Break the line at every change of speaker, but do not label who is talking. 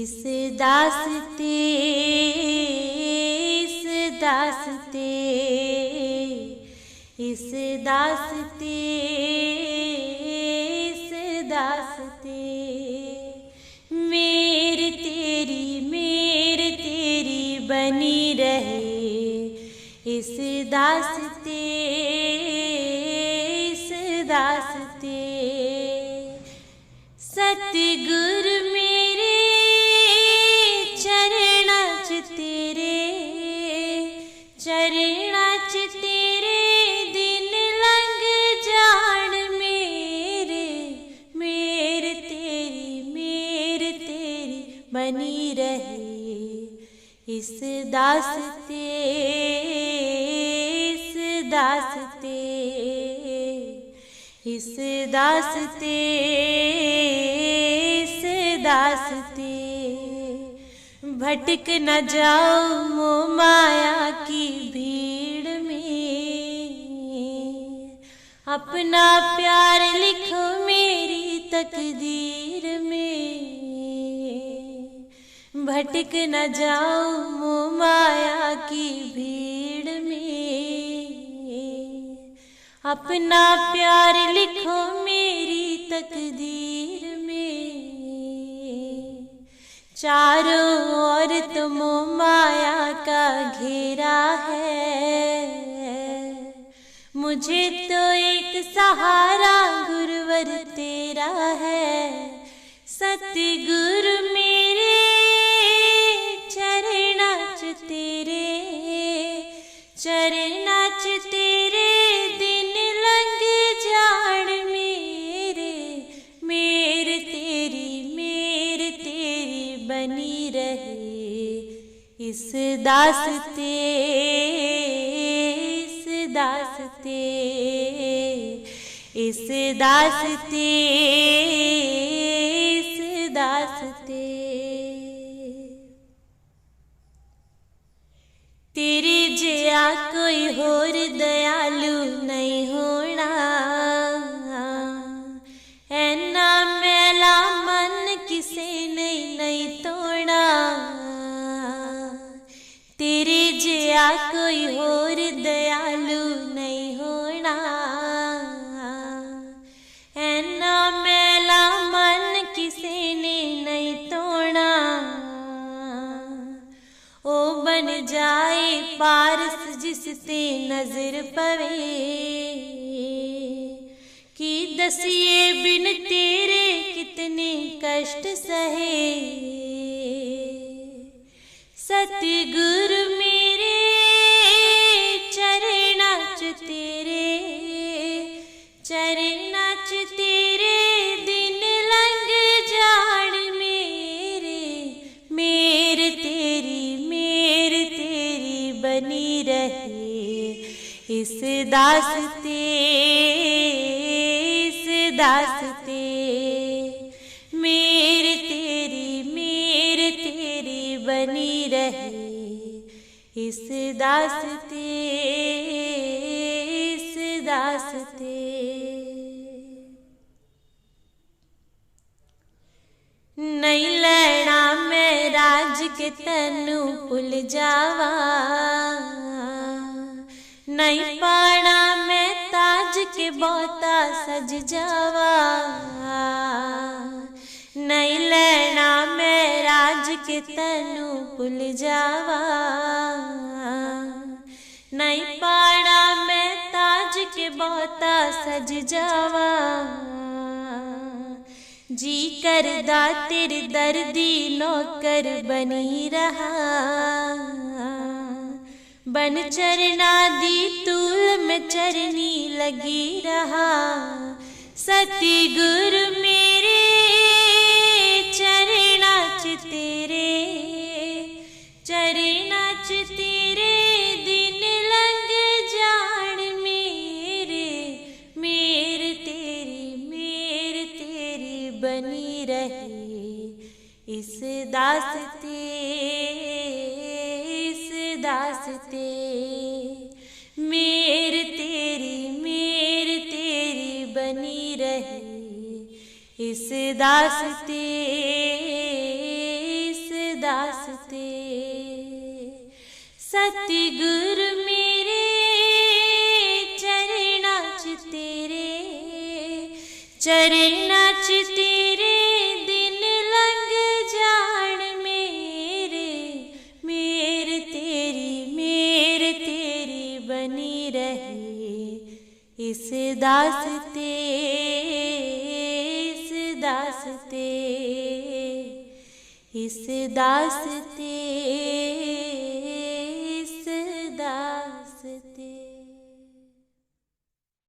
इस दास्ते इस दास्ते इस दास्ते इस दास्ते मेरे तेरी बनी रहे। इस दास्ते इस दास्ते सतगुरु मेरे चरणां च तेरे दिन लंघ जान मेरे तेरी बनी रहे। इस दास्ते इस दास्ते इस दास्ते इस दास्ते भटक न जाओ मोह माया की भीड़ में। अपना प्यार लिखो मेरी तकदीर में। भटक न जाओ मोह माया की भीड़ में। अपना प्यार लिखो मेरी तकदीर में। चारों ओर तो मोह माया का घेरा है। मुझे तो एक सहारा गुरुवर तेरा है। सतगुरु मेरे चरणां च तेरे दिन लंघ जान मेरे तेरी बनी रहे। इस दास्ते इस दास्ते इस दास्ते इस दास्ते तेरे जिया कोई होर दयालु नहीं होना। ऐना मैला मन किसे नहीं तोड़ना। तेरे जिया कोई होर दयालु नहीं होना। ऐना मैला मन किसे नहीं तोड़ना। ओ बन जाए पारस जिसते नजर पवे। कि दसिए बिन तेरे कितने कष्ट सहे। सतगुरु मेरे चरणां च तेरे दिन लंघ जान मेरे तेरी बनी रहे। इस दास्ते इस दास्ते मेरे तेरी बनी रहे। इस दास्ते इस दास्ते नहीं लेना मैं राज के तैनू भुल जावा। नहीं पाना मैं ताज के बहुता सज जावा। नहीं लेना मैं राज के तैनू भुल जावा। नहीं पाना मैं ताज के बहुता सज जावा। जी करदा तेरे दर्दी नौकर बनी रहा। बन चरना दी तूल में चरनी लगी रहा। सतगुरु मेरे चरणां च तेरे दिन लंघ जान मेरे तेरी बनी रहे। इस दास्ते इस दास्ते मेरे तेरी बनी रहे। इस दास्ते इस सतगुर मेरे चरना च तेरे, चरना च तेरे दिन लंघ जान मेरे। मेर तेरी बनी रहे इस दास्ते, इस दास्ते, इस दास्ते।